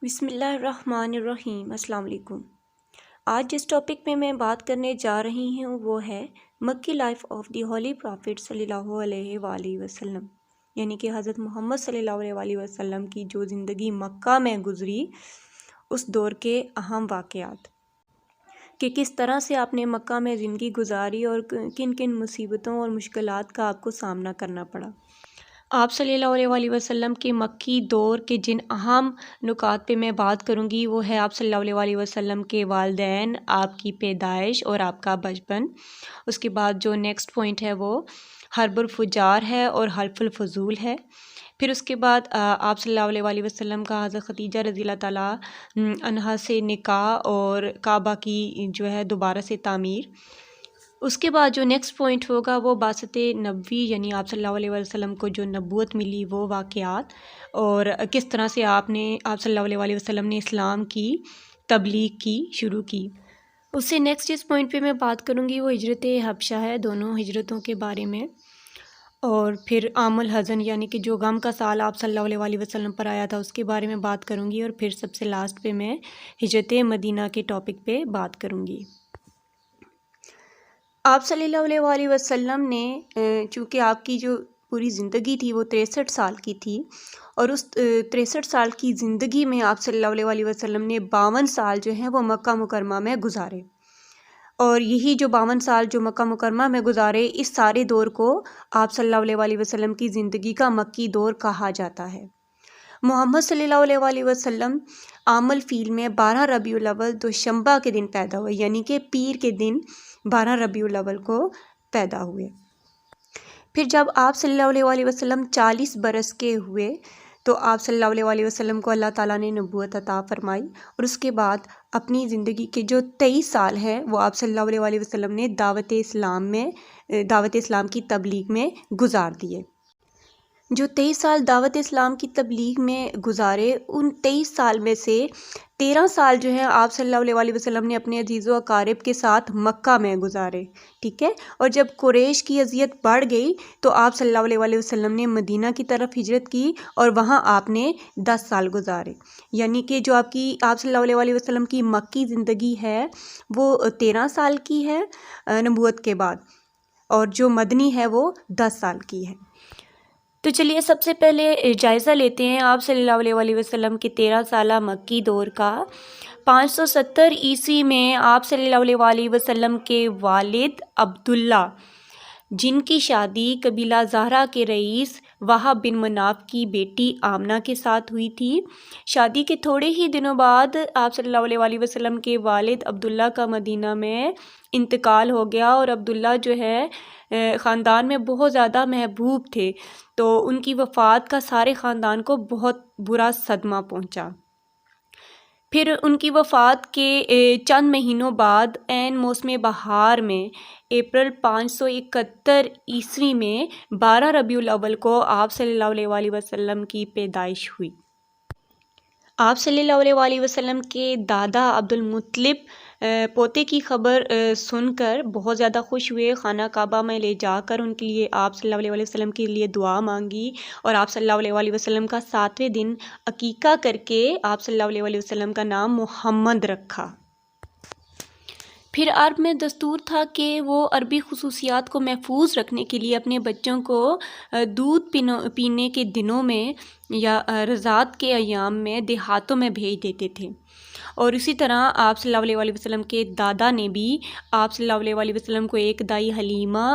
بسم اللہ الرحمن الرحیم۔ السلام علیکم۔ آج جس ٹاپک میں بات کرنے جا رہی ہوں وہ ہے مکی life of the Holi profit صلی اللہ علیہ وآلہ وسلم، یعنی کہ حضرت محمد صلی اللہ علیہ وآلہ وسلم کی جو زندگی مکہ میں گزری، اس دور کے اہم واقعات کہ کس طرح سے آپ نے مکہ میں زندگی گزاری اور کن کن مصیبتوں اور مشکلات کا آپ کو سامنا کرنا پڑا۔ آپ صلی اللہ علیہ وآلہ وسلم کے مکی دور کے جن اہم نکات پہ میں بات کروں گی وہ ہے آپ صلی اللہ علیہ وآلہ وسلم کے والدین، آپ کی پیدائش اور آپ کا بچپن۔ اس کے بعد جو نیکسٹ پوائنٹ ہے وہ حرب الفجار ہے اور حلف الفضول ہے۔ پھر اس کے بعد آپ صلی اللہ علیہ وآلہ وسلم کا حضرت خدیجہ رضی اللہ تعالیٰ عنہا سے نکاح اور کعبہ کی جو ہے دوبارہ سے تعمیر۔ اس کے بعد جو نیکسٹ پوائنٹ ہوگا وہ بعثت نبوی، یعنی آپ صلی اللہ علیہ وسلم کو جو نبوت ملی وہ واقعات، اور کس طرح سے آپ صلی اللہ علیہ وسلم نے اسلام کی تبلیغ کی شروع کی۔ اس سے نیکسٹ جس پوائنٹ پہ میں بات کروں گی وہ ہجرت حبشہ ہے، دونوں ہجرتوں کے بارے میں، اور پھر عام الحزن یعنی کہ جو غم کا سال آپ صلی اللہ علیہ وسلم پر آیا تھا اس کے بارے میں بات کروں گی، اور پھر سب سے لاسٹ پہ میں ہجرت مدینہ کے ٹاپک پہ بات کروں گی۔ آپ صلی اللہ علیہ وآلہ وسلم نے چونکہ آپ کی جو پوری زندگی تھی وہ 63 سال کی تھی، اور اس 63 سال کی زندگی میں آپ صلی اللہ علیہ وسلم نے 52 سال جو ہیں وہ مکہ مکرمہ میں گزارے، اور یہی جو 52 سال جو مکہ مکرمہ میں گزارے، اس سارے دور کو آپ صلی اللہ علیہ وسلم کی زندگی کا مکی دور کہا جاتا ہے۔ محمد صلی اللہ علیہ وآلہ وسلم عام الفیل میں 12 ربیع الاول دوشنبہ کے دن پیدا ہوئے، یعنی کہ پیر کے دن 12 ربیع الاول کو پیدا ہوئے۔ پھر جب آپ صلی اللہ علیہ وآلہ وسلم 40 برس کے ہوئے تو آپ صلی اللہ علیہ وآلہ وسلم کو اللہ تعالیٰ نے نبوت عطا فرمائی، اور اس کے بعد اپنی زندگی کے جو 23 سال ہیں وہ آپ صلی اللہ علیہ وآلہ وسلم نے دعوت اسلام کی تبلیغ میں گزار دیے۔ جو 23 سال دعوت اسلام کی تبلیغ میں گزارے، ان 23 سال میں سے 13 سال جو ہے آپ صلی اللہ علیہ وآلہ وسلم نے اپنے عزیز و اقارب کے ساتھ مکہ میں گزارے، ٹھیک ہے، اور جب قریش کی اذیت بڑھ گئی تو آپ صلی اللہ علیہ وآلہ وسلم نے مدینہ کی طرف ہجرت کی، اور وہاں آپ نے 10 سال گزارے، یعنی کہ جو آپ صلی اللہ علیہ وآلہ وسلم کی مکی زندگی ہے وہ 13 سال کی ہے نبوت کے بعد، اور جو مدنی ہے وہ 10 سال کی ہے۔ تو چلیے سب سے پہلے جائزہ لیتے ہیں آپ صلی اللہ علیہ وآلہ وسلم کے 13 سالہ مکی دور کا۔ 570 عیسوی میں آپ صلی اللہ علیہ وآلہ وسلم کے والد عبداللہ، جن کی شادی قبیلہ زہرہ کے رئیس وہب بن مناف کی بیٹی آمنہ کے ساتھ ہوئی تھی، شادی کے تھوڑے ہی دنوں بعد آپ صلی اللہ علیہ وآلہ وسلم کے والد عبداللہ کا مدینہ میں انتقال ہو گیا، اور عبداللہ جو ہے خاندان میں بہت زیادہ محبوب تھے، تو ان کی وفات کا سارے خاندان کو بہت برا صدمہ پہنچا۔ پھر ان کی وفات کے چند مہینوں بعد عین موسم بہار میں اپریل 571 عیسوی میں 12 ربیع الاول کو آپ صلی اللہ علیہ وآلہ وسلم کی پیدائش ہوئی۔ آپ صلی اللہ علیہ وآلہ وسلم کے دادا عبد المطلب پوتے کی خبر سن کر بہت زیادہ خوش ہوئے، خانہ کعبہ میں لے جا کر ان کے لیے آپ صلی اللہ علیہ وسلم کے لیے دعا مانگی، اور آپ صلی اللہ علیہ وسلم کا 7ویں دن عقیقہ کر کے آپ صلی اللہ علیہ وسلم کا نام محمد رکھا۔ پھر عرب میں دستور تھا کہ وہ عربی خصوصیات کو محفوظ رکھنے کے لیے اپنے بچوں کو دودھ پینے کے دنوں میں یا رضاعت کے ایام میں دیہاتوں میں بھیج دیتے تھے، اور اسی طرح آپ صلی اللہ علیہ وسلم کے دادا نے بھی آپ صلی اللہ علیہ وسلم کو ایک دائی حلیمہ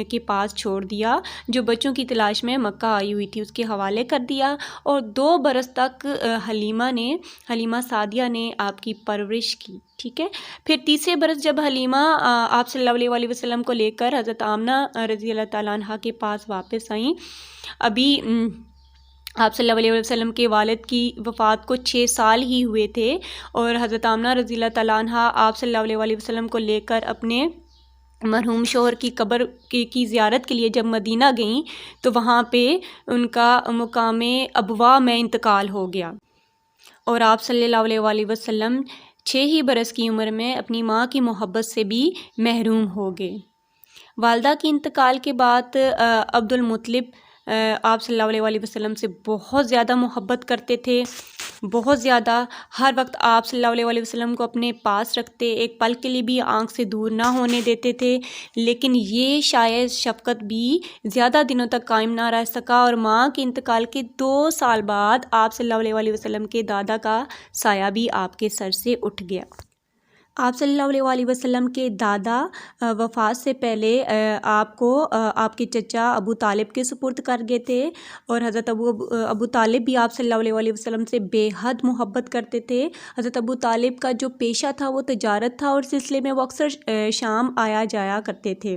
کے پاس چھوڑ دیا جو بچوں کی تلاش میں مکہ آئی ہوئی تھی، اس کے حوالے کر دیا، اور 2 برس تک حلیمہ سعدیہ نے آپ کی پرورش کی، ٹھیک ہے۔ پھر تیسرے برس جب حلیمہ آپ صلی اللہ علیہ وسلم کو لے کر حضرت آمنہ رضی اللہ تعالیٰ عنہا کے پاس واپس آئیں، ابھی آپ صلی اللہ علیہ وسلم کے والد کی وفات کو 6 سال ہی ہوئے تھے، اور حضرت آمنہ رضی اللہ تعالیٰ عنہا آپ صلی اللہ علیہ وسلم کو لے کر اپنے مرحوم شوہر کی قبر کی زیارت کے لیے جب مدینہ گئیں تو وہاں پہ ان کا مقام ابوا میں انتقال ہو گیا، اور آپ صلی اللہ علیہ وسلم 6 ہی برس کی عمر میں اپنی ماں کی محبت سے بھی محروم ہو گئے۔ والدہ کی انتقال کے بعد عبد المطلب آپ صلی اللہ علیہ وسلم سے بہت زیادہ محبت کرتے تھے، بہت زیادہ ہر وقت آپ صلی اللہ علیہ وسلم کو اپنے پاس رکھتے، ایک پل کے لیے بھی آنکھ سے دور نہ ہونے دیتے تھے، لیکن یہ شاید شفقت بھی زیادہ دنوں تک قائم نہ رہ سکا، اور ماں کے انتقال کے 2 سال بعد آپ صلی اللہ علیہ وسلم کے دادا کا سایہ بھی آپ کے سر سے اٹھ گیا۔ آپ صلی اللہ علیہ وسلم کے دادا وفات سے پہلے آپ کو آپ کے چچا ابو طالب کے سپرد کر گئے تھے، اور حضرت ابو طالب بھی آپ صلی اللہ علیہ وسلم سے بے حد محبت کرتے تھے۔ حضرت ابو طالب کا جو پیشہ تھا وہ تجارت تھا، اور اس سلسلے میں وہ اکثر شام آیا جایا کرتے تھے،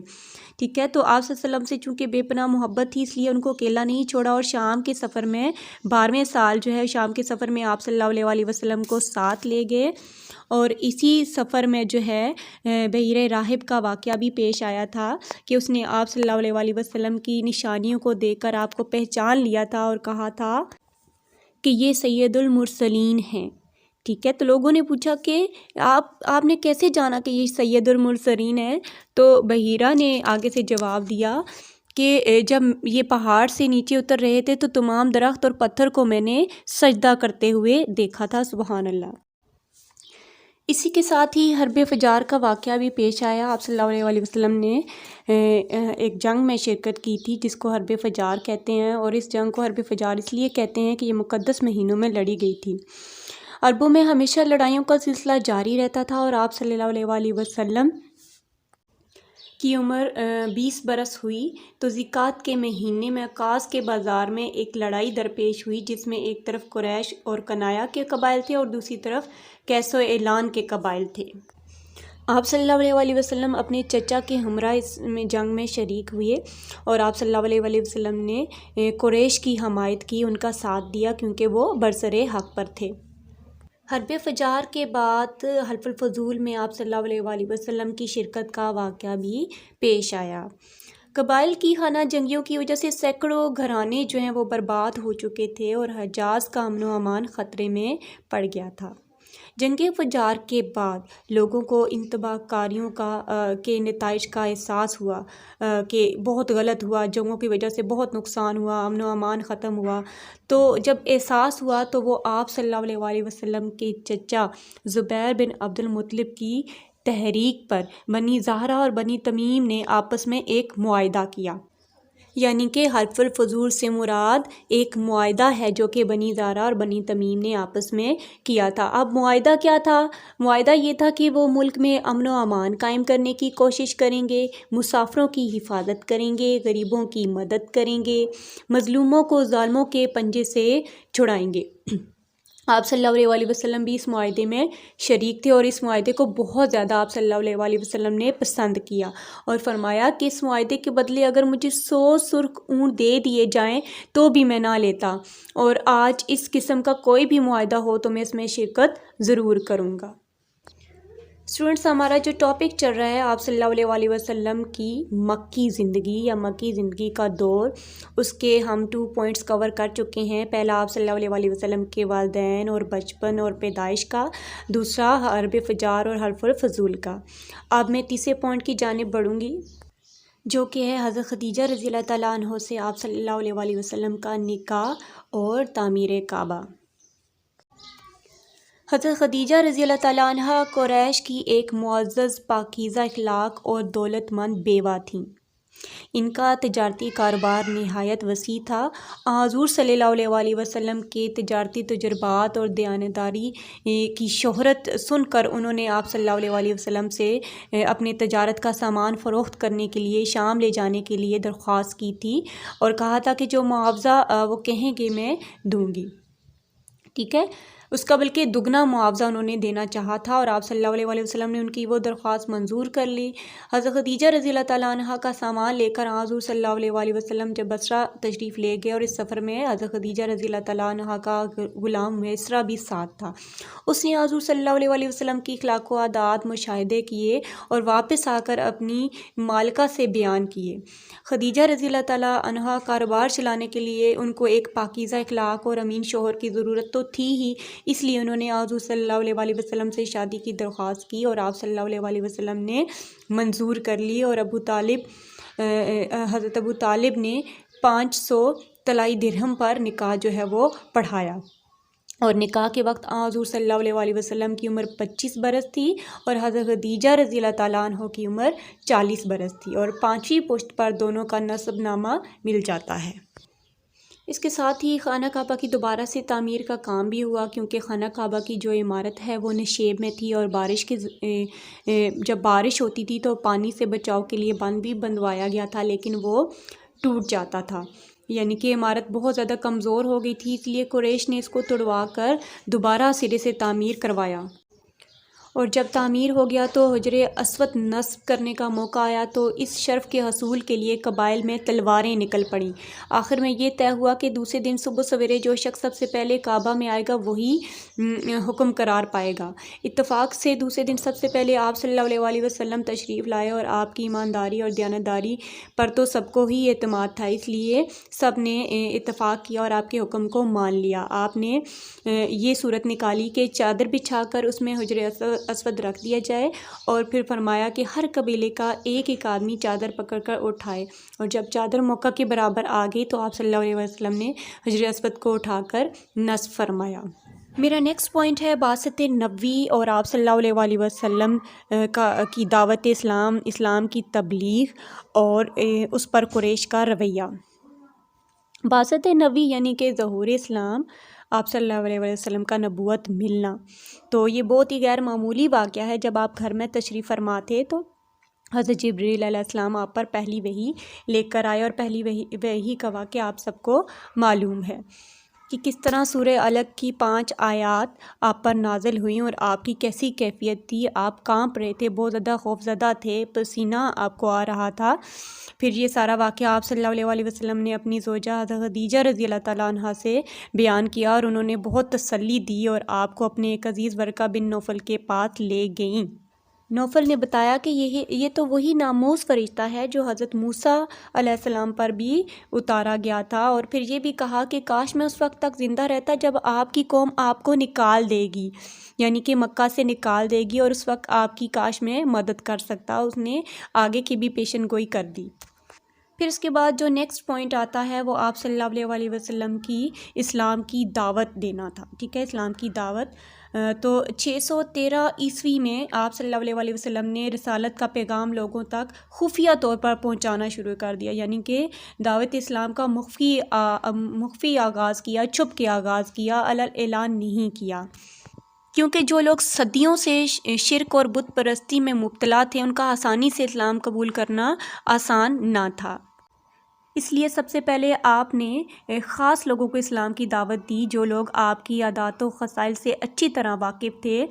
ٹھیک ہے۔ تو آپ صلی اللہ علیہ وسلم سے چونکہ بے پناہ محبت تھی، اس لیے ان کو اکیلا نہیں چھوڑا، اور شام کے سفر میں 12ویں سال جو ہے شام کے سفر میں آپ صلی اللہ علیہ وسلم کو ساتھ لے گئے، اور اسی سفر میں جو ہے بحیر راہب کا واقعہ بھی پیش آیا تھا کہ اس نے آپ صلی اللہ علیہ وسلم کی نشانیوں کو دیکھ کر آپ کو پہچان لیا تھا اور کہا تھا کہ یہ سید المرسلین ہیں، ٹھیک ہے۔ تو لوگوں نے پوچھا کہ آپ نے کیسے جانا کہ یہ سید المرسلین ہیں؟ تو بحیرہ نے آگے سے جواب دیا کہ جب یہ پہاڑ سے نیچے اتر رہے تھے تو تمام درخت اور پتھر کو میں نے سجدہ کرتے ہوئے دیکھا تھا، سبحان اللہ۔ اسی کے ساتھ ہی حرب فجار کا واقعہ بھی پیش آیا۔ آپ صلی اللہ علیہ وسلم نے ایک جنگ میں شرکت کی تھی جس کو حرب فجار کہتے ہیں، اور اس جنگ کو حرب فجار اس لیے کہتے ہیں کہ یہ مقدس مہینوں میں لڑی گئی تھی۔ عربوں میں ہمیشہ لڑائیوں کا سلسلہ جاری رہتا تھا، اور آپ صلی اللہ علیہ وسلم کی عمر 20 برس ہوئی تو ذیقعد کے مہینے میں عکاظ کے بازار میں ایک لڑائی درپیش ہوئی، جس میں ایک طرف قریش اور کنایا کے قبائل تھے اور دوسری طرف کیس و اعلان کے قبائل تھے۔ آپ صلی اللہ علیہ وسلم اپنے چچا کے ہمراہ اس جنگ میں شریک ہوئے، اور آپ صلی اللہ علیہ وسلم نے قریش کی حمایت کی، ان کا ساتھ دیا کیونکہ وہ برسر حق پر تھے۔ حرب فجار کے بعد حلف الفضول میں آپ صلی اللہ علیہ وسلم کی شرکت کا واقعہ بھی پیش آیا۔ قبائل کی خانہ جنگیوں کی وجہ سے سینکڑوں گھرانے جو ہیں وہ برباد ہو چکے تھے، اور حجاز کا امن و امان خطرے میں پڑ گیا تھا۔ جنگ فجار کے بعد لوگوں کو ان تباہ کاریوں کے نتائج کا احساس ہوا کہ بہت غلط ہوا، جنگوں کی وجہ سے بہت نقصان ہوا، امن و امان ختم ہوا۔ تو جب احساس ہوا تو وہ آپ صلی اللہ علیہ وسلم کے چچا زبیر بن عبد المطلب کی تحریک پر بنی زہرہ اور بنی تمیم نے آپس میں ایک معاہدہ کیا، یعنی کہ حلف الفضول سے مراد ایک معاہدہ ہے جو کہ بنی زہرہ اور بنی تمیم نے آپس میں کیا تھا۔ اب معاہدہ کیا تھا؟ معاہدہ یہ تھا کہ وہ ملک میں امن و امان قائم کرنے کی کوشش کریں گے، مسافروں کی حفاظت کریں گے، غریبوں کی مدد کریں گے، مظلوموں کو ظالموں کے پنجے سے چھڑائیں گے۔ آپ صلی اللہ علیہ وسلم بھی اس معاہدے میں شریک تھے، اور اس معاہدے کو بہت زیادہ آپ صلی اللہ علیہ وسلم نے پسند کیا، اور فرمایا کہ اس معاہدے کے بدلے اگر مجھے 100 سرخ اونٹ دے دیے جائیں تو بھی میں نہ لیتا، اور آج اس قسم کا کوئی بھی معاہدہ ہو تو میں اس میں شرکت ضرور کروں گا۔ اسٹوڈنٹس، ہمارا جو ٹاپک چل رہا ہے آپ صلی اللہ علیہ وسلم کی مکی زندگی یا مکی زندگی کا دور، اس کے ہم 2 پوائنٹس کور کر چکے ہیں۔ پہلا آپ صلی اللہ علیہ وسلم کے والدین اور بچپن اور پیدائش کا، دوسرا حرب فجار اور حلف الفضول کا۔ اب میں تیسرے پوائنٹ کی جانب بڑھوں گی جو کہ ہے حضرت خدیجہ رضی اللہ تعالیٰ عنہ سے آپ صلی اللہ علیہ وسلم کا نکاح اور تعمیر کعبہ۔ حضرت خدیجہ رضی اللہ تعالیٰ عنہ قریش کی ایک معزز، پاکیزہ اخلاق اور دولت مند بیوہ تھیں۔ ان کا تجارتی کاروبار نہایت وسیع تھا۔ حضور صلی اللہ علیہ وسلم کے تجارتی تجربات اور دیانتداری کی شہرت سن کر انہوں نے آپ صلی اللہ علیہ وسلم سے اپنے تجارت کا سامان فروخت کرنے کے لیے شام لے جانے کے لیے درخواست کی تھی، اور کہا تھا کہ جو معاوضہ وہ کہیں گے میں دوں گی، ٹھیک ہے۔ اس کا بلکہ دگنا معاوضہ انہوں نے دینا چاہا تھا، اور آپ صلی اللہ علیہ وسلم نے ان کی وہ درخواست منظور کر لی۔ حضرت خدیجہ رضی اللہ تعالیٰ عنہ کا سامان لے کر حضور صلی اللہ علیہ وسلم جب بصرہ تشریف لے گئے، اور اس سفر میں حضرت خدیجہ رضی اللہ تعالیٰ عنہ کا غلام میسرہ بھی ساتھ تھا۔ اس نے حضور صلی اللہ علیہ وسلم کی اخلاق و عادات مشاہدے کیے اور واپس آ کر اپنی مالکہ سے بیان کیے۔ خدیجہ رضی اللہ تعالیٰ عنہ کاروبار چلانے کے لیے ان کو ایک پاکیزہ اخلاق اور امین شوہر کی ضرورت تو تھی ہی، اس لیے انہوں نے حضور صلی اللہ علیہ وسلم سے شادی کی درخواست کی، اور آپ صلی اللہ علیہ وسلم نے منظور کر لی، اور حضرت ابو طالب نے 500 طلائی درہم پر نکاح جو ہے وہ پڑھایا۔ اور نکاح کے وقت حضور صلی اللہ علیہ وسلم کی عمر 25 برس تھی اور حضرت خدیجہ رضی اللہ تعالیٰ عنہ کی عمر 40 برس تھی، اور 5ویں پشت پر دونوں کا نسب نامہ مل جاتا ہے۔ اس کے ساتھ ہی خانہ کعبہ کی دوبارہ سے تعمیر کا کام بھی ہوا، کیونکہ خانہ کعبہ کی جو عمارت ہے وہ نشیب میں تھی، اور جب بارش ہوتی تھی تو پانی سے بچاؤ کے لیے بند بھی بندوایا گیا تھا، لیکن وہ ٹوٹ جاتا تھا، یعنی کہ عمارت بہت زیادہ کمزور ہو گئی تھی، اس لیے قریش نے اس کو توڑوا کر دوبارہ سرے سے تعمیر کروایا۔ اور جب تعمیر ہو گیا تو حجر اسود نصب کرنے کا موقع آیا تو اس شرف کے حصول کے لیے قبائل میں تلواریں نکل پڑیں۔ آخر میں یہ طے ہوا کہ دوسرے دن صبح سویرے جو شخص سب سے پہلے کعبہ میں آئے گا وہی حکم قرار پائے گا۔ اتفاق سے دوسرے دن سب سے پہلے آپ صلی اللہ علیہ وسلم تشریف لائے، اور آپ کی ایمانداری اور دیانتداری پر تو سب کو ہی اعتماد تھا، اس لیے سب نے اتفاق کیا اور آپ کے حکم کو مان لیا۔ آپ نے یہ صورت نکالی کہ چادر بچھا کر اس میں حجر اسود رکھ دیا جائے، اور پھر فرمایا کہ ہر قبیلے کا ایک آدمی چادر پکڑ کر اٹھائے، اور جب چادر موقع کے برابر آ گئی تو آپ صلی اللہ علیہ وسلم نے حجر اسود کو اٹھا کر نصب فرمایا۔ میرا نیکسٹ پوائنٹ ہے بعثت نبوی اور آپ صلی اللہ علیہ وسلم کی دعوت اسلام کی تبلیغ اور اس پر قریش کا رویہ۔ بعثت نبوی یعنی کہ ظہور اسلام، آپ صلی اللہ علیہ وسلم کا نبوت ملنا، تو یہ بہت ہی غیر معمولی واقعہ ہے۔ جب آپ گھر میں تشریف فرما تھے تو حضرت جبریل علیہ السلام آپ پر پہلی وحی لے کر آئے، اور پہلی وحی کا واقعہ آپ سب کو معلوم ہے کہ کس طرح سورہ علق کی 5 آیات آپ پر نازل ہوئیں اور آپ کی کیسی کیفیت تھی، آپ کانپ رہے تھے، بہت زیادہ خوفزدہ تھے، پسینہ آپ کو آ رہا تھا۔ پھر یہ سارا واقعہ آپ صلی اللہ علیہ وسلم نے اپنی زوجہ حضرت خدیجہ رضی اللہ تعالیٰ عنہ سے بیان کیا، اور انہوں نے بہت تسلی دی اور آپ کو اپنے ایک عزیز ورقہ بن نوفل کے پاس لے گئیں۔ نوفل نے بتایا کہ یہ تو وہی ناموس فرشتہ ہے جو حضرت موسیٰ علیہ السلام پر بھی اتارا گیا تھا، اور پھر یہ بھی کہا کہ کاش میں اس وقت تک زندہ رہتا جب آپ کی قوم آپ کو نکال دے گی، یعنی کہ مکہ سے نکال دے گی، اور اس وقت آپ کی کاش میں مدد کر سکتا۔ اس نے آگے کی بھی پیشن گوئی کر دی۔ پھر اس کے بعد جو نیکسٹ پوائنٹ آتا ہے وہ آپ صلی اللہ علیہ وسلم کی اسلام کی دعوت دینا تھا، ٹھیک ہے، اسلام کی دعوت۔ تو 613 عیسوی میں آپ صلی اللہ علیہ وسلم نے رسالت کا پیغام لوگوں تک خفیہ طور پر پہنچانا شروع کر دیا، یعنی کہ دعوت اسلام کا مخفی آغاز کیا، چھپ کے آغاز کیا، اعلان نہیں کیا، کیونکہ جو لوگ صدیوں سے شرک اور بت پرستی میں مبتلا تھے ان کا آسانی سے اسلام قبول کرنا آسان نہ تھا۔ اس لیے سب سے پہلے آپ نے خاص لوگوں کو اسلام کی دعوت دی جو لوگ آپ کی عادات و خصائل سے اچھی طرح واقف تھے،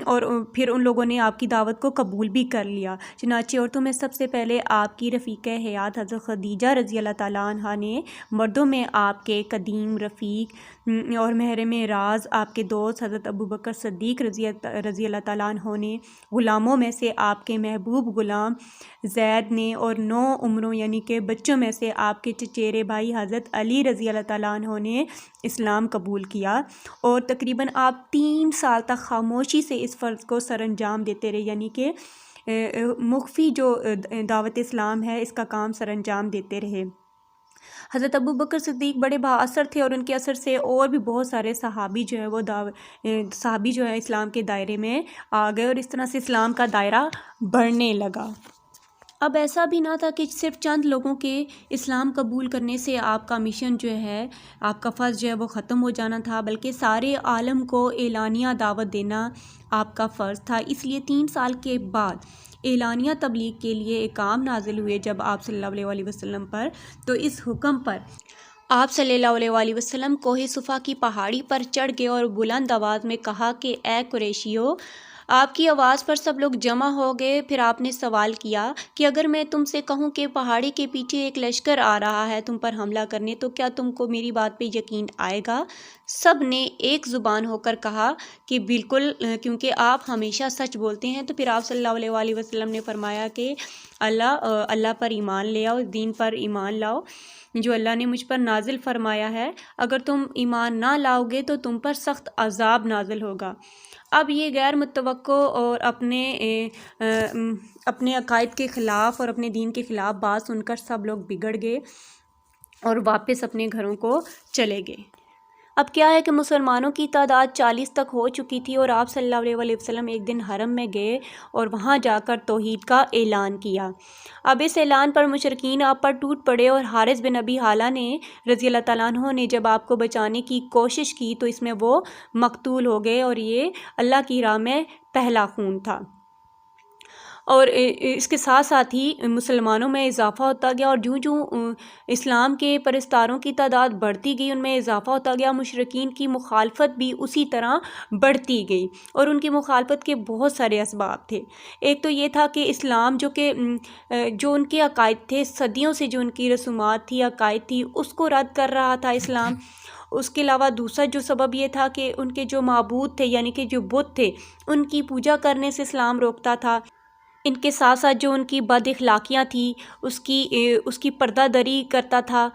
اور پھر ان لوگوں نے آپ کی دعوت کو قبول بھی کر لیا۔ چنانچہ عورتوں میں سب سے پہلے آپ کی رفیق حیات حضرت خدیجہ رضی اللہ تعالیٰ عنہ نے، مردوں میں آپ کے قدیم رفیق اور محرم راز آپ کے دوست حضرت ابوبکر صدیق رضی اللہ تعالیٰ عنہ نے، غلاموں میں سے آپ کے محبوب غلام زید نے، اور 9 عمروں یعنی کہ بچوں میں سے آپ کے چچیرے بھائی حضرت علی رضی اللہ تعالیٰ عنہ نے اسلام قبول کیا، اور تقریباً آپ 3 سال تک خاموشی سے اس فرض کو سر انجام دیتے رہے، یعنی کہ مخفی جو دعوت اسلام ہے اس کا کام سر انجام دیتے رہے۔ حضرت ابوبکر صدیق بڑے با اثر تھے، اور ان کے اثر سے اور بھی بہت سارے صحابی جو ہے اسلام کے دائرے میں آ گئے، اور اس طرح سے اسلام کا دائرہ بڑھنے لگا۔ اب ایسا بھی نہ تھا کہ صرف چند لوگوں کے اسلام قبول کرنے سے آپ کا مشن جو ہے، آپ کا فرض جو ہے وہ ختم ہو جانا تھا، بلکہ سارے عالم کو اعلانیہ دعوت دینا آپ کا فرض تھا۔ اس لیے 3 سال کے بعد اعلانیہ تبلیغ کے لیے احکام نازل ہوئے جب آپ صلی اللہ علیہ وسلم پر، تو اس حکم پر آپ صلی اللہ علیہ وسلم کوہ صفا کی پہاڑی پر چڑھ گئے اور بلند آواز میں کہا کہ اے قریشیو، آپ کی آواز پر سب لوگ جمع ہو گئے۔ پھر آپ نے سوال کیا کہ اگر میں تم سے کہوں کہ پہاڑی کے پیچھے ایک لشکر آ رہا ہے تم پر حملہ کرنے، تو کیا تم کو میری بات پہ یقین آئے گا؟ سب نے ایک زبان ہو کر کہا کہ بالکل، کیونکہ آپ ہمیشہ سچ بولتے ہیں۔ تو پھر آپ صلی اللہ علیہ وسلم نے فرمایا کہ اللہ پر ایمان لے آؤ، دین پر ایمان لاؤ جو اللہ نے مجھ پر نازل فرمایا ہے، اگر تم ایمان نہ لاؤ گے تو تم پر سخت عذاب نازل ہوگا۔ اب یہ غیر متوقع اور اپنے عقائد کے خلاف اور اپنے دین کے خلاف بات سن کر سب لوگ بگڑ گئے اور واپس اپنے گھروں کو چلے گئے۔ اب کیا ہے کہ مسلمانوں کی تعداد 40 تک ہو چکی تھی اور آپ صلی اللہ علیہ وسلم ایک دن حرم میں گئے اور وہاں جا کر توحید کا اعلان کیا۔ اب اس اعلان پر مشرکین آپ پر ٹوٹ پڑے اور حارث بن ابی حالہ نے رضی اللہ تعالیٰ عنہ نے جب آپ کو بچانے کی کوشش کی تو اس میں وہ مقتول ہو گئے، اور یہ اللہ کی راہ میں پہلا خون تھا۔ اور اس کے ساتھ ساتھ ہی مسلمانوں میں اضافہ ہوتا گیا، اور جوں جوں اسلام کے پرستاروں کی تعداد بڑھتی گئی ان میں اضافہ ہوتا گیا، مشرکین کی مخالفت بھی اسی طرح بڑھتی گئی، اور ان کی مخالفت کے بہت سارے اسباب تھے۔ ایک تو یہ تھا کہ اسلام جو ان کے عقائد تھے، صدیوں سے جو ان کی رسومات تھی، عقائد تھی، اس کو رد کر رہا تھا اسلام۔ اس کے علاوہ دوسرا جو سبب یہ تھا کہ ان کے جو معبود تھے یعنی کہ جو بت تھے ان کی پوجا کرنے سے اسلام روکتا تھا۔ ان کے ساتھ ساتھ جو ان کی بد اخلاقیاں تھیں اس کی پردہ دری کرتا تھا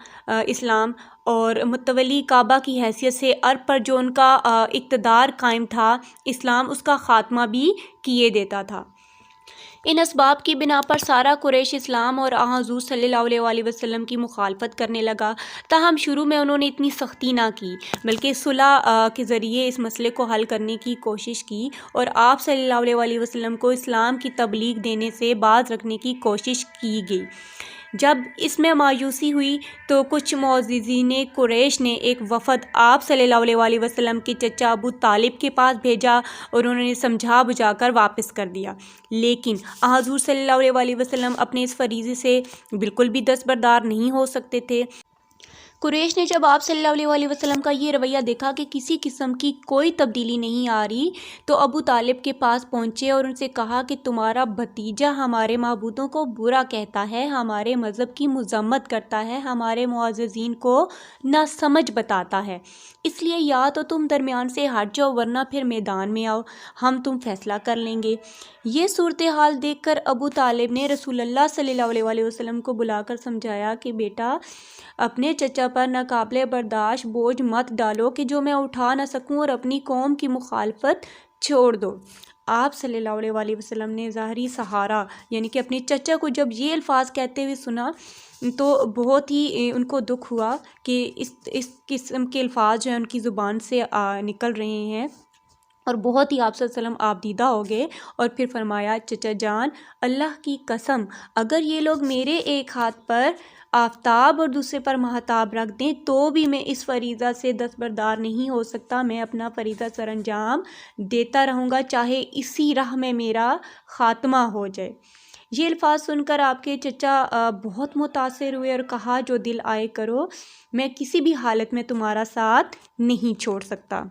اسلام، اور متولی کعبہ کی حیثیت سے عرب پر جو ان کا اقتدار قائم تھا اسلام اس کا خاتمہ بھی کیے دیتا تھا۔ ان اسباب کی بنا پر سارا قریش اسلام اور حضور صلی اللہ علیہ وسلم کی مخالفت کرنے لگا، تاہم شروع میں انہوں نے اتنی سختی نہ کی بلکہ صلح کے ذریعے اس مسئلے کو حل کرنے کی کوشش کی، اور آپ صلی اللہ علیہ وسلم کو اسلام کی تبلیغ دینے سے باز رکھنے کی کوشش کی گئی۔ جب اس میں مایوسی ہوئی تو کچھ معززین قریش نے ایک وفد آپ صلی اللہ علیہ وسلم کے چچا ابو طالب کے پاس بھیجا اور انہوں نے سمجھا بجھا کر واپس کر دیا، لیکن حضور صلی اللہ علیہ وسلم اپنے اس فریضے سے بالکل بھی دستبردار نہیں ہو سکتے تھے۔ قریش نے جب آپ صلی اللہ علیہ وسلم کا یہ رویہ دیکھا کہ کسی قسم کی کوئی تبدیلی نہیں آ رہی تو ابو طالب کے پاس پہنچے اور ان سے کہا کہ تمہارا بھتیجا ہمارے معبودوں کو برا کہتا ہے، ہمارے مذہب کی مذمت کرتا ہے، ہمارے معززین کو ناسمجھ بتاتا ہے، اس لیے یا تو تم درمیان سے ہٹ جاؤ ورنہ پھر میدان میں آؤ، ہم تم فیصلہ کر لیں گے۔ یہ صورتحال دیکھ کر ابو طالب نے رسول اللہ صلی اللہ علیہ وسلم کو بلا کر سمجھایا کہ بیٹا اپنے چچا پر ناقابل برداشت بوجھ مت ڈالو کہ جو میں اٹھا نہ سکوں، اور اپنی قوم کی مخالفت چھوڑ دو۔ آپ صلی اللہ علیہ وسلم نے ظاہری سہارا یعنی کہ اپنے چچا کو جب یہ الفاظ کہتے ہوئے سنا تو بہت ہی ان کو دکھ ہوا کہ اس قسم کے الفاظ جو ہیں ان کی زبان سے نکل رہے ہیں، اور بہت ہی آپ صلی اللہ علیہ وسلم آبدیدہ ہو گئے، اور پھر فرمایا چچا جان اللہ کی قسم اگر یہ لوگ میرے ایک ہاتھ پر آفتاب اور دوسرے پر مہتاب رکھ دیں تو بھی میں اس فریضہ سے دستبردار نہیں ہو سکتا، میں اپنا فریضہ سر انجام دیتا رہوں گا چاہے اسی راہ میں میرا خاتمہ ہو جائے۔ یہ الفاظ سن کر آپ کے چچا بہت متاثر ہوئے اور کہا جو دل آئے کرو، میں کسی بھی حالت میں تمہارا ساتھ نہیں چھوڑ سکتا۔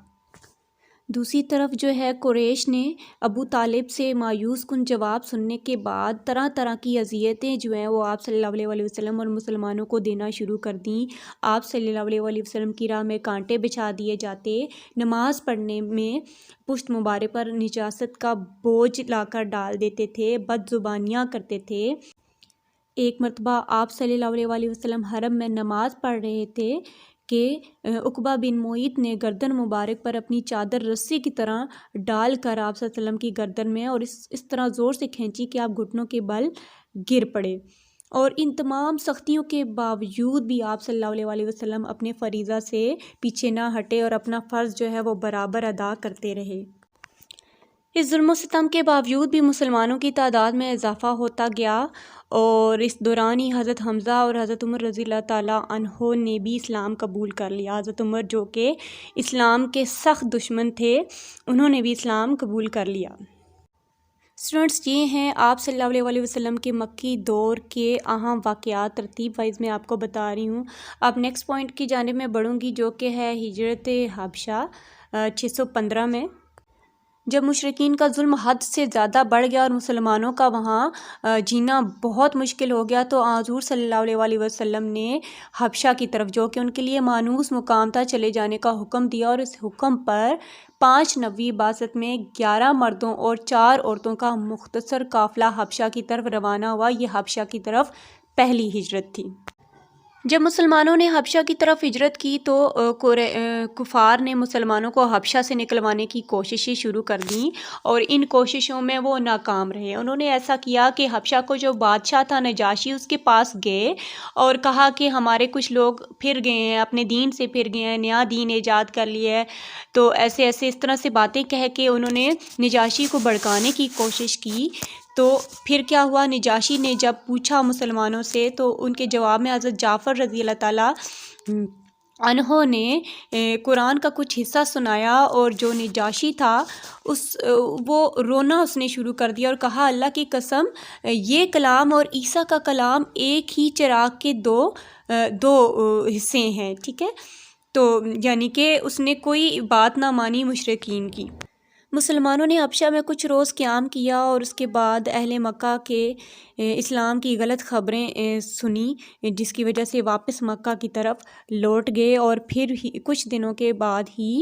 دوسری طرف جو ہے قریش نے ابو طالب سے مایوس کن جواب سننے کے بعد طرح طرح کی اذیتیں جو ہیں وہ آپ صلی اللہ علیہ وسلم اور مسلمانوں کو دینا شروع کر دیں۔ آپ صلی اللہ علیہ وسلم کی راہ میں کانٹے بچھا دیے جاتے، نماز پڑھنے میں پشت مبارک پر نجاست کا بوجھ لا کر ڈال دیتے تھے، بد زبانیاں کرتے تھے۔ ایک مرتبہ آپ صلی اللہ علیہ وسلم حرم میں نماز پڑھ رہے تھے کہ عقبہ بن معیط نے گردن مبارک پر اپنی چادر رسی کی طرح ڈال کر آپ صلی اللہ علیہ وسلم کی گردن میں اور اس طرح زور سے کھینچی کہ آپ گھٹنوں کے بل گر پڑے، اور ان تمام سختیوں کے باوجود بھی آپ صلی اللہ علیہ وسلم اپنے فریضہ سے پیچھے نہ ہٹے اور اپنا فرض جو ہے وہ برابر ادا کرتے رہے۔ اس ظلم و ستم کے باوجود بھی مسلمانوں کی تعداد میں اضافہ ہوتا گیا، اور اس دوران ہی حضرت حمزہ اور حضرت عمر رضی اللہ تعالیٰ عنہ نے بھی اسلام قبول کر لیا۔ حضرت عمر جو کہ اسلام کے سخت دشمن تھے انہوں نے بھی اسلام قبول کر لیا۔ اسٹوڈنٹس یہ ہیں آپ صلی اللہ علیہ وسلم کے مکی دور کے اہم واقعات، ترتیب وائز میں آپ کو بتا رہی ہوں۔ اب نیکسٹ پوائنٹ کی جانب میں بڑھوں گی جو کہ ہے ہجرت حبشہ 615 میں، جب مشرکین کا ظلم حد سے زیادہ بڑھ گیا اور مسلمانوں کا وہاں جینا بہت مشکل ہو گیا تو حضور صلی اللہ علیہ وسلم نے حبشہ کی طرف جو کہ ان کے لیے مانوس مقام تھا چلے جانے کا حکم دیا، اور اس حکم پر 5 نبوی بعثت میں 11 مردوں اور 4 عورتوں کا مختصر قافلہ حبشہ کی طرف روانہ ہوا۔ یہ حبشہ کی طرف پہلی ہجرت تھی۔ جب مسلمانوں نے حبشہ کی طرف ہجرت کی تو کفار نے مسلمانوں کو حبشہ سے نکلوانے کی کوششیں شروع کر دیں اور ان کوششوں میں وہ ناکام رہے۔ انہوں نے ایسا کیا کہ حبشہ کو جو بادشاہ تھا نجاشی، اس کے پاس گئے اور کہا کہ ہمارے کچھ لوگ پھر گئے ہیں، اپنے دین سے پھر گئے ہیں، نیا دین ایجاد کر لیا ہے، تو ایسے اس طرح سے باتیں کہہ کے انہوں نے نجاشی کو بھڑکانے کی کوشش کی۔ تو پھر کیا ہوا، نجاشی نے جب پوچھا مسلمانوں سے تو ان کے جواب میں حضرت جعفر رضی اللہ تعالیٰ عنہ نے قرآن کا کچھ حصہ سنایا، اور جو نجاشی تھا وہ رونا اس نے شروع کر دیا اور کہا اللہ کی قسم، یہ کلام اور عیسیٰ کا کلام ایک ہی چراغ کے دو حصے ہیں، ٹھیک ہے۔ تو یعنی کہ اس نے کوئی بات نہ مانی مشرکین کی۔ مسلمانوں نے حبشہ میں کچھ روز قیام کیا اور اس کے بعد اہل مکہ کے اسلام کی غلط خبریں سنی، جس کی وجہ سے واپس مکہ کی طرف لوٹ گئے، اور پھر کچھ دنوں کے بعد ہی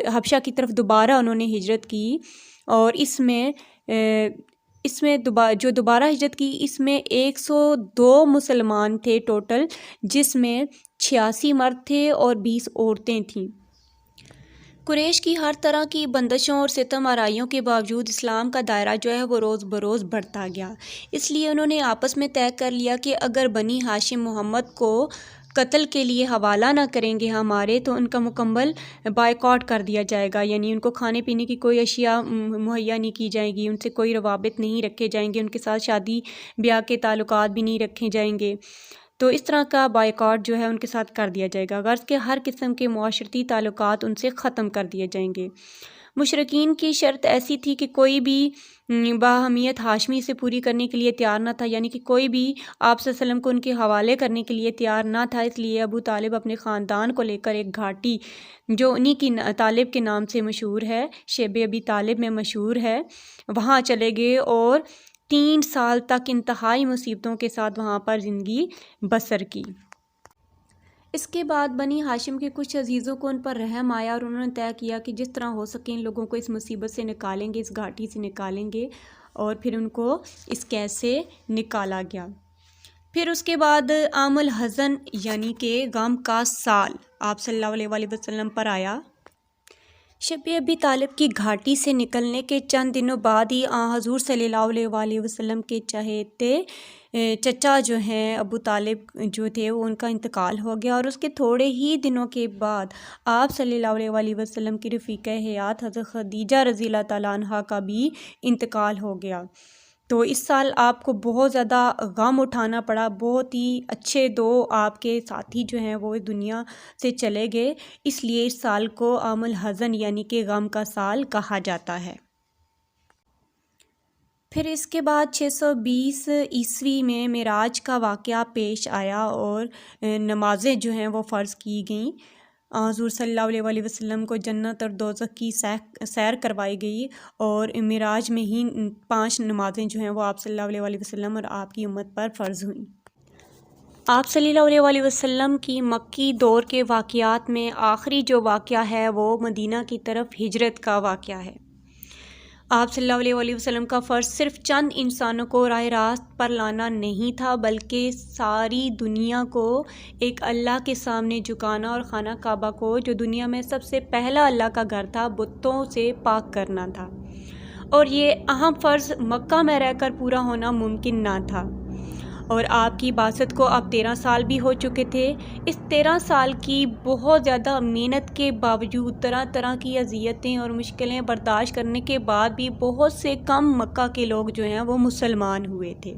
حبشہ کی طرف دوبارہ انہوں نے ہجرت کی، اور اس میں جو دوبارہ ہجرت کی اس میں 102 مسلمان تھے ٹوٹل، جس میں 86 مرد تھے اور 20 عورتیں تھیں۔ قریش کی ہر طرح کی بندشوں اور ستم آرائیوں کے باوجود اسلام کا دائرہ جو ہے وہ روز بروز بڑھتا گیا۔ اس لیے انہوں نے آپس میں طے کر لیا کہ اگر بنی ہاشم محمد کو قتل کے لیے حوالہ نہ کریں گے ہمارے، تو ان کا مکمل بائیکاٹ کر دیا جائے گا، یعنی ان کو کھانے پینے کی کوئی اشیاء مہیا نہیں کی جائیں گی، ان سے کوئی روابط نہیں رکھے جائیں گے، ان کے ساتھ شادی بیاہ کے تعلقات بھی نہیں رکھے جائیں گے۔ تو اس طرح کا بائیکاٹ جو ہے ان کے ساتھ کر دیا جائے گا، غرض کہ ہر قسم کے معاشرتی تعلقات ان سے ختم کر دیے جائیں گے۔ مشرکین کی شرط ایسی تھی کہ کوئی بھی باہمیت ہاشمی سے پوری کرنے کے لیے تیار نہ تھا، یعنی کہ کوئی بھی آپ صلی اللہ علیہ وسلم کو ان کے حوالے کرنے کے لیے تیار نہ تھا۔ اس لیے ابو طالب اپنے خاندان کو لے کر ایک گھاٹی جو انہی کی طالب کے نام سے مشہور ہے، شیب ابی طالب میں مشہور ہے، وہاں چلے گئے اور 3 سال تک انتہائی مصیبتوں کے ساتھ وہاں پر زندگی بسر کی۔ اس کے بعد بنی ہاشم کے کچھ عزیزوں کو ان پر رحم آیا اور انہوں نے طے کیا کہ جس طرح ہو سکے ان لوگوں کو اس مصیبت سے نکالیں گے، اس گھاٹی سے نکالیں گے، اور پھر ان کو اس قید سے نکالا گیا۔ پھر اس کے بعد عام الحزن یعنی کہ غم کا سال آپ صلی اللہ علیہ وسلم پر آیا۔ شیب ابی طالب کی گھاٹی سے نکلنے کے چند دنوں بعد ہی حضور صلی اللہ علیہ وسلم کے چہیتے چچا جو ہیں ابو طالب جو تھے وہ ان کا انتقال ہو گیا، اور اس کے تھوڑے ہی دنوں کے بعد آپ صلی اللہ علیہ وسلم کی رفیقہ حیات حضرت خدیجہ رضی اللہ تعالیٰ عنہ کا بھی انتقال ہو گیا۔ تو اس سال آپ کو بہت زیادہ غم اٹھانا پڑا، بہت ہی اچھے 2 آپ کے ساتھی جو ہیں وہ دنیا سے چلے گئے، اس لیے اس سال کو عام الحزن یعنی کہ غم کا سال کہا جاتا ہے۔ پھر اس کے بعد 620 عیسوی میں معراج کا واقعہ پیش آیا اور نمازیں جو ہیں وہ فرض کی گئیں۔ حضور صلی اللہ علیہ وسلم کو جنت اور دوزخ کی سیر کروائی گئی، اور معراج میں ہی 5 نمازیں جو ہیں وہ آپ صلی اللہ علیہ وسلم اور آپ کی امت پر فرض ہوئیں۔ آپ صلی اللہ علیہ وسلم کی مکی دور کے واقعات میں آخری جو واقعہ ہے وہ مدینہ کی طرف ہجرت کا واقعہ ہے۔ آپ صلی اللہ علیہ وسلم کا فرض صرف چند انسانوں کو راہ راست پر لانا نہیں تھا، بلکہ ساری دنیا کو ایک اللہ کے سامنے جھکانا اور خانہ کعبہ کو، جو دنیا میں سب سے پہلا اللہ کا گھر تھا، بتوں سے پاک کرنا تھا، اور یہ اہم فرض مکہ میں رہ کر پورا ہونا ممکن نہ تھا۔ اور آپ کی بعثت کو اب 13 سال بھی ہو چکے تھے۔ اس 13 سال کی بہت زیادہ محنت کے باوجود، طرح طرح کی اذیتیں اور مشکلیں برداشت کرنے کے بعد بھی بہت سے کم مکہ کے لوگ جو ہیں وہ مسلمان ہوئے تھے۔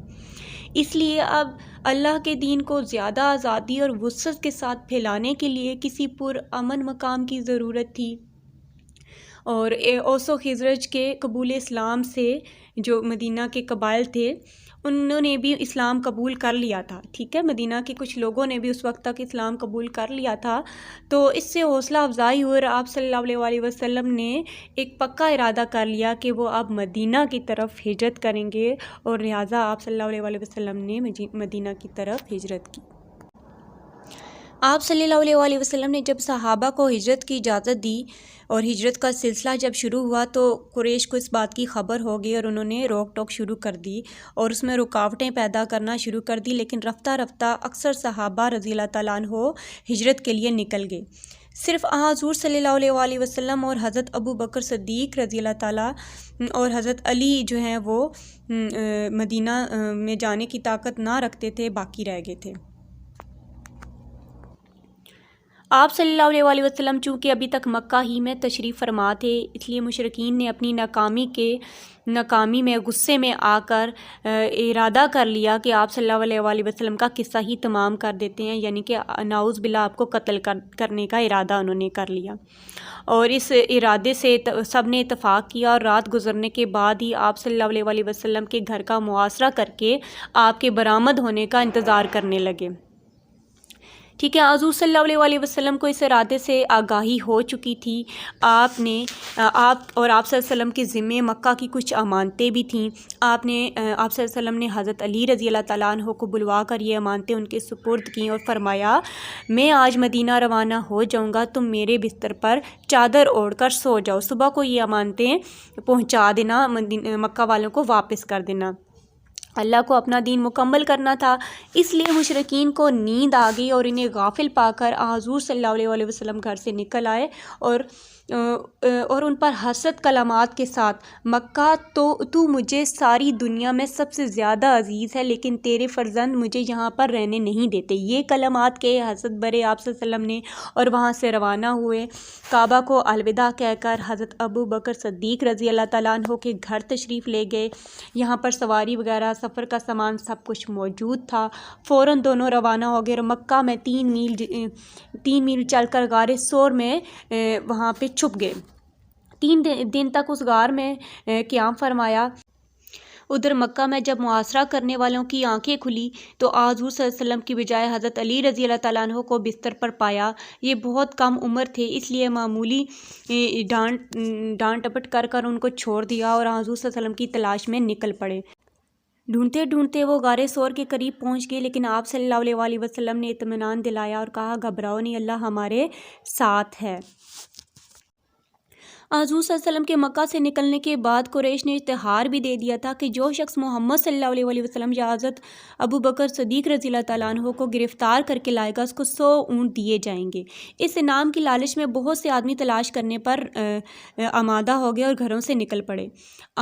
اس لیے اب اللہ کے دین کو زیادہ آزادی اور وسعت کے ساتھ پھیلانے کے لیے کسی پرامن مقام کی ضرورت تھی، اور اوس و خزرج کے قبول اسلام سے جو مدینہ کے قبائل تھے انہوں نے بھی اسلام قبول کر لیا تھا، ٹھیک ہے، مدینہ کے کچھ لوگوں نے بھی اس وقت تک اسلام قبول کر لیا تھا، تو اس سے حوصلہ افزائی ہوئی اور آپ صلی اللہ علیہ وسلم نے ایک پکا ارادہ کر لیا کہ وہ اب مدینہ کی طرف ہجرت کریں گے، اور لہٰذا آپ صلی اللہ علیہ وسلم نے مدینہ کی طرف ہجرت کی۔ آپ صلی اللہ علیہ وسلم نے جب صحابہ کو ہجرت کی اجازت دی اور ہجرت کا سلسلہ جب شروع ہوا تو قریش کو اس بات کی خبر ہو گئی اور انہوں نے روک ٹوک شروع کر دی اور اس میں رکاوٹیں پیدا کرنا شروع کر دی، لیکن رفتہ رفتہ اکثر صحابہ رضی اللہ تعالیٰ عنہ ہجرت کے لیے نکل گئے۔ صرف حضور صلی اللہ علیہ وسلم اور حضرت ابو بکر صدیق رضی اللہ تعالیٰ اور حضرت علی جو ہیں وہ مدینہ میں جانے کی طاقت نہ رکھتے تھے، باقی رہ گئے تھے۔ آپ صلی اللہ علیہ وسلم چونکہ ابھی تک مکہ ہی میں تشریف فرما تھے، اس لیے مشرکین نے اپنی ناکامی میں غصے میں آ کر ارادہ کر لیا کہ آپ صلی اللہ علیہ وسلم کا قصہ ہی تمام کر دیتے ہیں، یعنی کہ نعوذ باللہ آپ کو قتل کرنے کا ارادہ انہوں نے کر لیا۔ اور اس ارادے سے سب نے اتفاق کیا اور رات گزرنے کے بعد ہی آپ صلی اللہ علیہ وسلم کے گھر کا محاصرہ کر کے آپ کے برآمد ہونے کا انتظار کرنے لگے۔ ٹھیک ہے، حضور صلی اللہ علیہ وسلم کو اس ارادے سے آگاہی ہو چکی تھی۔ آپ صلی اللہ علیہ وسلم کے ذمے مکہ کی کچھ امانتیں بھی تھیں۔ آپ صلی اللہ علیہ وسلم نے حضرت علی رضی اللہ تعالیٰ عنہ کو بلوا کر یہ امانتیں ان کے سپرد کیں اور فرمایا، میں آج مدینہ روانہ ہو جاؤں گا، تم میرے بستر پر چادر اوڑھ کر سو جاؤ، صبح کو یہ امانتیں پہنچا دینا، مکہ والوں کو واپس کر دینا۔ اللہ کو اپنا دین مکمل کرنا تھا، اس لیے مشرکین کو نیند آ گئی اور انہیں غافل پا کر حضور صلی اللہ علیہ وسلم گھر سے نکل آئے اور ان پر حسرت کلمات کے ساتھ، مکہ تو مجھے ساری دنیا میں سب سے زیادہ عزیز ہے، لیکن تیرے فرزند مجھے یہاں پر رہنے نہیں دیتے، یہ کلمات کے حسرت برے آپ صلی اللہ علیہ وسلم نے، اور وہاں سے روانہ ہوئے۔ کعبہ کو الوداع کہہ کر حضرت ابو بکر صدیق رضی اللہ تعالیٰ عنہ کے گھر تشریف لے گئے۔ یہاں پر سواری وغیرہ، سفر کا سامان سب کچھ موجود تھا۔ فوراً دونوں روانہ ہو گئے اور مکہ میں 3 میل چل کر غار ثور میں وہاں پہ چھپ گئے۔ 3 دن تک اس غار میں قیام فرمایا۔ ادھر مکہ میں جب محاصرہ کرنے والوں کی آنکھیں کھلی تو حضور صلی اللہ علیہ وسلم کی بجائے حضرت علی رضی اللہ تعالیٰ عنہ کو بستر پر پایا۔ یہ بہت کم عمر تھے، اس لیے معمولی ڈانٹ ٹپٹ کر ان کو چھوڑ دیا اور حضور صلی اللہ علیہ وسلم کی تلاش میں نکل پڑے۔ ڈھونڈتے ڈھونڈتے وہ غار ثور کے قریب پہنچ گئے، لیکن آپ صلی اللہ علیہ وسلم نے اطمینان دلایا اور کہا، گھبراؤ نہیں، اللہ ہمارے ساتھ ہے۔ حضور صلی اللہ علیہ وسلم کے مکہ سے نکلنے کے بعد قریش نے اشتہار بھی دے دیا تھا کہ جو شخص محمد صلی اللہ علیہ وسلم یا حضرت ابو بکر صدیق رضی اللہ تعالیٰ عنہ کو گرفتار کر کے لائے گا، اس کو 100 اونٹ دیے جائیں گے۔ اس انعام کی لالچ میں بہت سے آدمی تلاش کرنے پر آمادہ ہو گئے اور گھروں سے نکل پڑے۔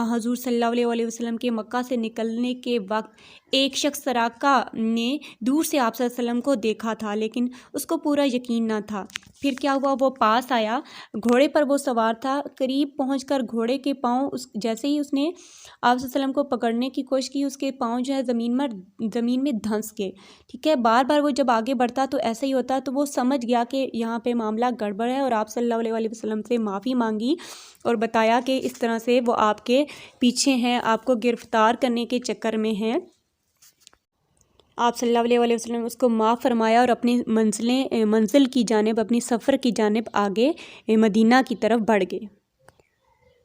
حضور صلی اللہ علیہ وسلم کے مکہ سے نکلنے کے وقت ایک شخص سراقہ نے دور سے آپ صلی اللہ علیہ وسلم کو دیکھا تھا، لیکن اس کو پورا یقین نہ تھا۔ پھر کیا ہوا، وہ پاس آیا، گھوڑے پر وہ سوار تھا، قریب پہنچ کر گھوڑے کے پاؤں جیسے ہی اس نے آپ صلی اللہ علیہ وسلم کو پکڑنے کی کوشش کی، اس کے پاؤں جو ہے زمین میں دھنس گئے۔ ٹھیک ہے، بار بار وہ جب آگے بڑھتا تو ایسا ہی ہوتا، تو وہ سمجھ گیا کہ یہاں پہ معاملہ گڑبڑ ہے اور آپ صلی اللہ علیہ وسلم سے معافی مانگی اور بتایا کہ اس طرح سے وہ آپ کے پیچھے ہیں، آپ کو گرفتار کرنے کے چکر میں ہیں۔ آپ صلی اللہ علیہ وسلم نے اس کو معاف فرمایا اور اپنی منزل کی جانب، اپنی سفر کی جانب آگے مدینہ کی طرف بڑھ گئے۔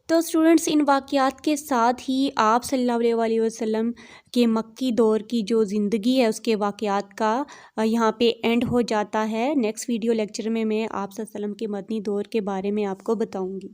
تو اسٹوڈنٹس، ان واقعات کے ساتھ ہی آپ صلی اللہ علیہ وسلم کے مکی دور کی جو زندگی ہے اس کے واقعات کا یہاں پہ اینڈ ہو جاتا ہے۔ نیکسٹ ویڈیو لیکچر میں آپ صلی اللہ علیہ وسلم کے مدنی دور کے بارے میں آپ کو بتاؤں گی۔